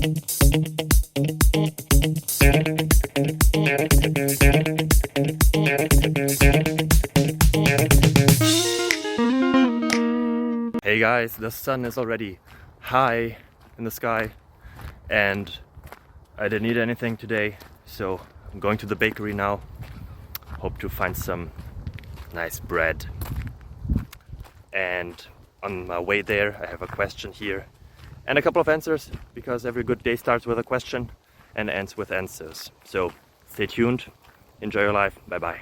Hey guys, the sun is already high in the sky and I didn't eat anything today, so I'm going to the bakery now. Hope to find some nice bread. And on my way there I have a question here and a couple of answers, because every good day starts with a question and ends with answers. So stay tuned, enjoy your life, bye bye.